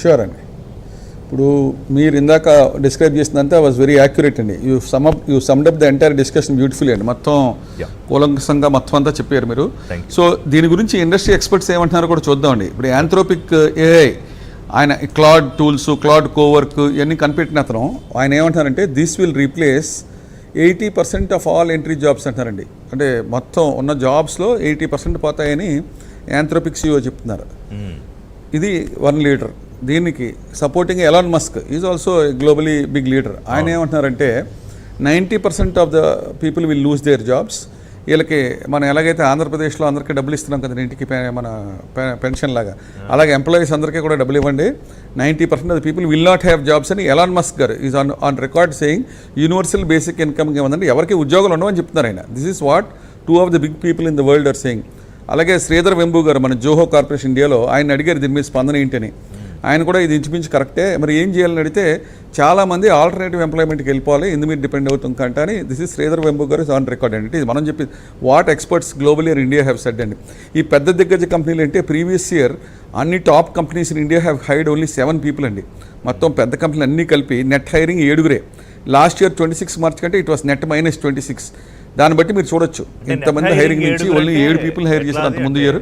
Sure అండి. ఇప్పుడు మీరు ఇందాక డిస్క్రైబ్ చేసినంత వాజ్ వెరీ యాక్యురేట్ అండి. You summed up the entire discussion beautifully అండి. మొత్తం కూలంకషంగా మొత్తం అంతా చెప్పారు మీరు. సో దీని గురించి ఇండస్ట్రీ ఎక్స్పర్ట్స్ ఏమంటున్నారో కూడా చూద్దామండి. ఇప్పుడు యాంథ్రోపిక్ ఏఐ ఆయన క్లాడ్ టూల్స్, క్లాడ్ కోవర్క్ ఇవన్నీ కనిపెట్టిన అతను ఆయన ఏమంటున్నారంటే this will replace 80% of all entry jobs అంటున్నారండి. అంటే మొత్తం ఉన్న జాబ్స్లో 80% పోతాయని యాంథ్రోపిక్ CEO చెప్తున్నారు. ఇది 1 లీడర్. దీనికి supporting Elon Musk is also globally big leader. ఆయన ఏమంటున్నారంటే 90% of the people will lose their jobs. వీళ్ళకి మనం ఎలాగైతే ఆంధ్రప్రదేశ్లో అందరికీ డబ్బులు ఇస్తున్నాం కదా ఇంటికి మన పెన్షన్ లాగా, అలాగే ఎంప్లాయీస్ అందరికీ కూడా డబ్బులు ఇవ్వండి. 90% of the people will not have jobs అని ఎలాన్ మస్క్ గారు is on record saying universal basic income ఏమందంటే ఎవరికి ఉద్యోగాలు ఉండవని చెప్తున్నారు ఆయన. This is what 2 of the big people in the world are saying. అలాగే శ్రీధర్ వెంబు గారు మన జోహో కార్పొరేషన్ ఇండియాలో ఆయన అడిగారు దీని మీద స్పందన ఏంటని. ఆయన కూడా ఇది ఇంచుమించు కరెక్టే, మరి ఏం చేయాలని అడిగితే చాలామంది ఆల్టర్నేటివ్ ఎంప్లాయ్మెంట్కి వెళ్ళిపోవాలి, ఇందు మీద డిపెండ్ అవుతుంది కంటే అని. దిస్ ఇస్ శ్రీధర్ వెంబు గారు ఆన్ రికార్డ్ అండి. ఇది మనం చెప్పి what experts globally in India have said అండి. ఈ పెద్ద దిగ్గజ కంపెనీలు అంటే ప్రీవియస్ ఇయర్ అన్ని top companies in India have hired only 7 people అండి. మొత్తం పెద్ద కంపెనీలు అన్నీ కలిపి net hiring 7 last year 26 March కంటే ఇట్ వాస్ నెట్ -26. దాన్ని బట్టి మీరు చూడొచ్చు ఇంతమంది హైరింగ్ నుంచి ఓన్లీ 7 పీపుల్ హైర్ చేశారు అంత ముందు ఇయర్.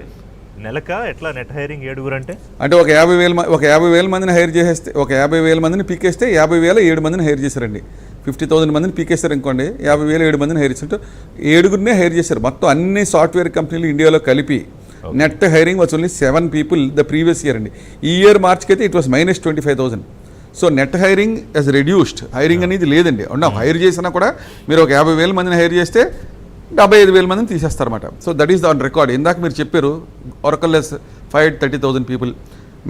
నెలక ఎట్లా నెట్ హైరింగ్ 7 అంటే ఒక 50,000 మందిని హైర్ చేసేస్తే, ఒక 50,000 మందిని పీకేస్తే 50,000 7 మందిని హైర్ చేశారండి. 50,000 మందిని పీకేస్తారు అనుకోండి, 50,000 7 మందిని హైర్ చేసినట్టు 7 హైర్ చేశారు. మొత్తం అన్ని సాఫ్ట్వేర్ కంపెనీలు ఇండియాలో కలిపి net hiring was only 7 people the previous year అండి. ఈ ఇయర్ మార్చ్కి అయితే it was -25,000. So net hiring as reduced. Hiring అనేది లేదండి. హైర్ చేసినా కూడా మీరు ఒక 50,000 మందిని హైర్ చేస్తే 75,000 మందిని తీసేస్తారన్నమాట. So that is on record. ఇందాక మీరు చెప్పారు Oracle has fired 30,000 people.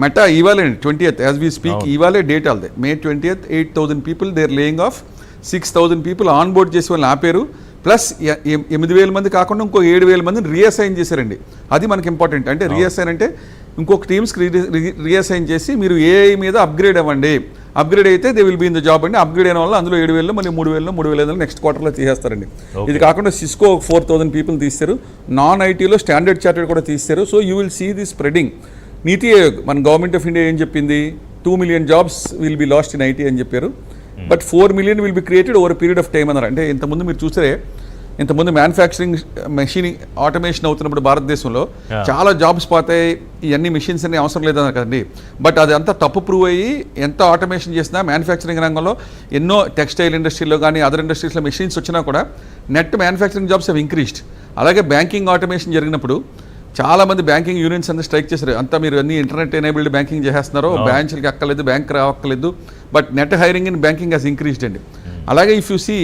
Meta ఇవాళ 20th యాజ్ వీ స్పీక్, ఇవాళే డేట్ ఆల్దే May 20th 8,000 people they are laying off. 6,000 people on board చేసే వాళ్ళని ఆపారు. ప్లస్ 8,000 మంది కాకుండా ఇంకో 7,000 మందిని రీఅసైన్ చేశారండి. అది మనకి ఇంపార్టెంట్. అంటే రీఅసైన్ అంటే ఇంకొక టీమ్స్కి రీఅసైన్ చేసి మీరు ఏఐ మీద అప్గ్రేడ్ అవ్వండి, అప్గ్రేడ్ అయితే they will be in the job అండి. అప్గ్రేడ్ అయిన వల్ల అందులో 7,000 మళ్ళీ 3,500 నెక్స్ట్ క్వార్టర్లో తీసేస్తారండి. ఇది కాకుండా సిస్కో 4,000 పీపుల్ తీస్తారు. నాన్ ఐటీలో స్టాండర్డ్ చార్టెడ్ కూడా తీస్తారు. So you will see the spreading. NITI Aayog మన గవర్నమెంట్ ఆఫ్ ఇండియా ఏం చెప్పింది, 2 million jobs will be lost in IT అని చెప్పారు. But 4 million will be created over period of time అన్నారు. అంటే ఇంతకుముందు మీరు చూస్తే ఇంతకుముందు మ్యానుఫ్యాక్చరింగ్ మెషినింగ్ ఆటోమేషన్ అవుతున్నప్పుడు భారతదేశంలో చాలా జాబ్స్ పోతాయి, ఇవన్నీ మిషన్స్ అన్నీ అవసరం లేదన్నారు కదండి. బట్ అది అంతా తప్పు ప్రూవ్ అయ్యి ఎంత ఆటోమేషన్ చేసినా మ్యానుఫ్యాక్చరింగ్ రంగంలో ఎన్నో టెక్స్టైల్ ఇండస్ట్రీలో కానీ అదర్ ఇండస్ట్రీస్లో మెషిన్స్ వచ్చినా కూడా net manufacturing jobs have increased. అలాగే బ్యాంకింగ్ ఆటోమేషన్ జరిగినప్పుడు చాలామంది బ్యాంకింగ్ యూనియన్స్ అందరూ స్ట్రైక్ చేశారు. అంతా మీరు అన్ని ఇంటర్నెట్ ఎనేబుల్డ్ బ్యాంకింగ్ చేస్తున్నారు, బ్రాంచ్లకి అక్కర్లేదు, బ్యాంక్ రావక్కర్లేదు. But net hiring in banking has increased అండి. అలాగే if you see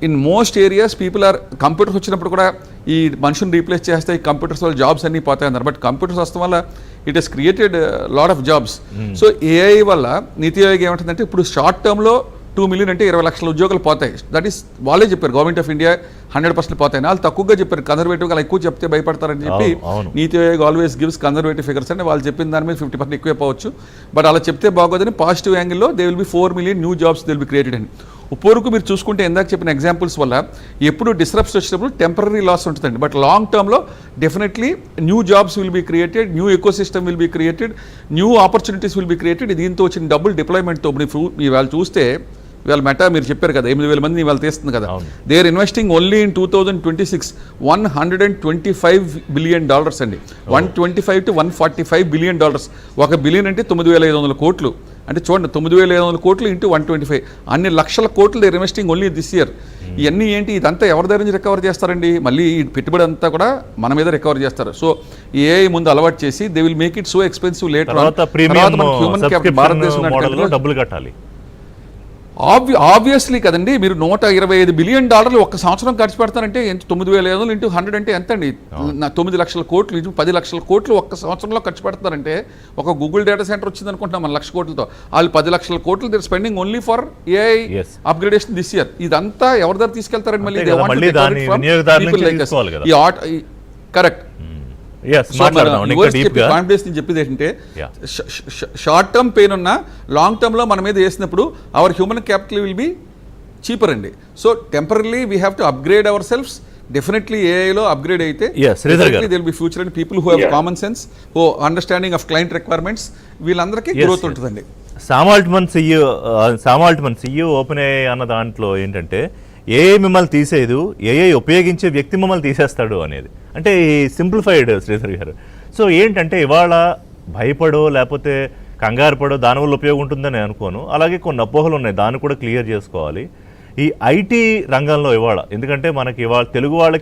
in most areas people are computers వచ్చినప్పుడు కూడా ఈ మనుషుని రీప్లేస్ చేస్తే ఈ కంప్యూటర్స్ వల్ల జాబ్స్ అన్నీ పోతాయి అన్నారు. బట్ కంప్యూటర్స్ వస్తాం వల్ల it has created lot of jobs. So AI వల్ల నీతి ఆయోగ్ ఏమంటుందంటే ఇప్పుడు షార్ట్ టర్మ్లో 2 million అంటే 20 లక్షల ఉద్యోగాలు పోతాయి. దట్ ఈస్ వాళ్ళే చెప్పారు. గవర్నమెంట్ ఆఫ్ ఇండియా 100% పోతాయి. వాళ్ళు తక్కువగా చెప్పారు. కన్జర్వేటివ్గా ఎక్కువ చెప్తే భయపడతారని చెప్పి నీతి Aayog always gives conservative figures అని వాళ్ళు చెప్పిన దాని మీద 50% ఎక్కువే పోవచ్చు. బట్ అలా చెప్తే బాగోదని పాజిటివ్ యాంగిల్లో they will be 4 million new jobs they will be created అని. ఉప్పొరకు మీరు చూసుకుంటే ఇందాక చెప్పిన ఎగ్జాంపుల్స్ వల్ల ఎప్పుడు డిస్రప్ట్స్ వచ్చినప్పుడు టెంపరీ లాస్ ఉంటుందండి. బట్ లాంగ్ టర్మ్లో definitely new jobs will be created, new ecosystem will be created, new opportunities will be created. దీంతో వచ్చిన డబుల్ డిప్లాయ్మెంట్తో ఇవాళ చూస్తే ఇవాళ మెటా మీరు చెప్పారు కదా 8,000 మందిని ఇవాళ తీస్తుంది కదా. They are investing only in 2026 $125 billion అండి. 125 to 145 billion. $1 billion అంటే 9,500 కోట్లు. అంటే చూడండి 9,500 కోట్లు ఇంటూ 125 అన్ని లక్షల కోట్లు they are investing only this year. ఇవన్నీ ఏంటి, ఇదంతా ఎవరి దగ్గర నుంచి రికవర్ చేస్తారండి? మళ్ళీ ఈ పెట్టుబడి అంతా కూడా మన మీద రికవర్ చేస్తారు. సో ఏఐ ముందు అలవాటు చేసి they will make it so expensive later on. Human capital భారతదేశం డబ్బులు కట్టాలి ఆబ్వియస్లీ కదండి. మీరు $125 billion ఒక్క సంవత్సరం ఖర్చు పెడతారంటే ఎంత? 9,500 ఇంటూ 100 అంటే ఎంత అండి? 9 లక్షల కోట్లు, 10 లక్షల కోట్లు ఒక్క సంవత్సరంలో ఖర్చు పెడతారంటే ఒక గూగుల్ డేటా సెంటర్ వచ్చింది అనుకుంటున్నాం మన 1,00,000 కోట్లతో. వాళ్ళు 10 లక్షల కోట్లు they are spending only for AI upgradation this year. ఇదంతా ఎవరి దగ్గర తీసుకెళ్తారండి? మళ్ళీ కరెక్ట్. కాన్ఫిడెన్స్ నేను చెప్పేది ఏంటంటే షార్ట్ టర్మ్ పెయిన్ ఉన్న లాంగ్ టర్మ్లో మన మీద వేసినప్పుడు our human capital will be cheaper అండి. So temporarily we have to upgrade our selves. Definitely ఏఐలో అప్గ్రేడ్ అయితే Yeah, శ్రీధర్ గారు. They'll be future and people who have common sense who understanding of client requirements వీళ్ళందరికీ growth ఉంటుందండి. Sam Altman CEO open AI అన్న దాంట్లో ఏంటంటే AI మిమ్మల్ని తీసేదు, AI ఉపయోగించే వ్యక్తి మిమ్మల్ని తీసేస్తాడు అనేది. అంటే ఈ సింప్లిఫైడ్ శ్రీధర్ గారు. సో ఏంటంటే ఇవాళ భయపడో లేకపోతే కంగారు పడో దానివల్ల ఉపయోగం ఉంటుందని అనుకోను. అలాగే కొన్ని అపోహలు ఉన్నాయి, దాన్ని కూడా క్లియర్ చేసుకోవాలి. ఈ ఐటీ రంగంలో ఇవాళ ఎందుకంటే మనకి ఇవాళ తెలుగు వాళ్ళకి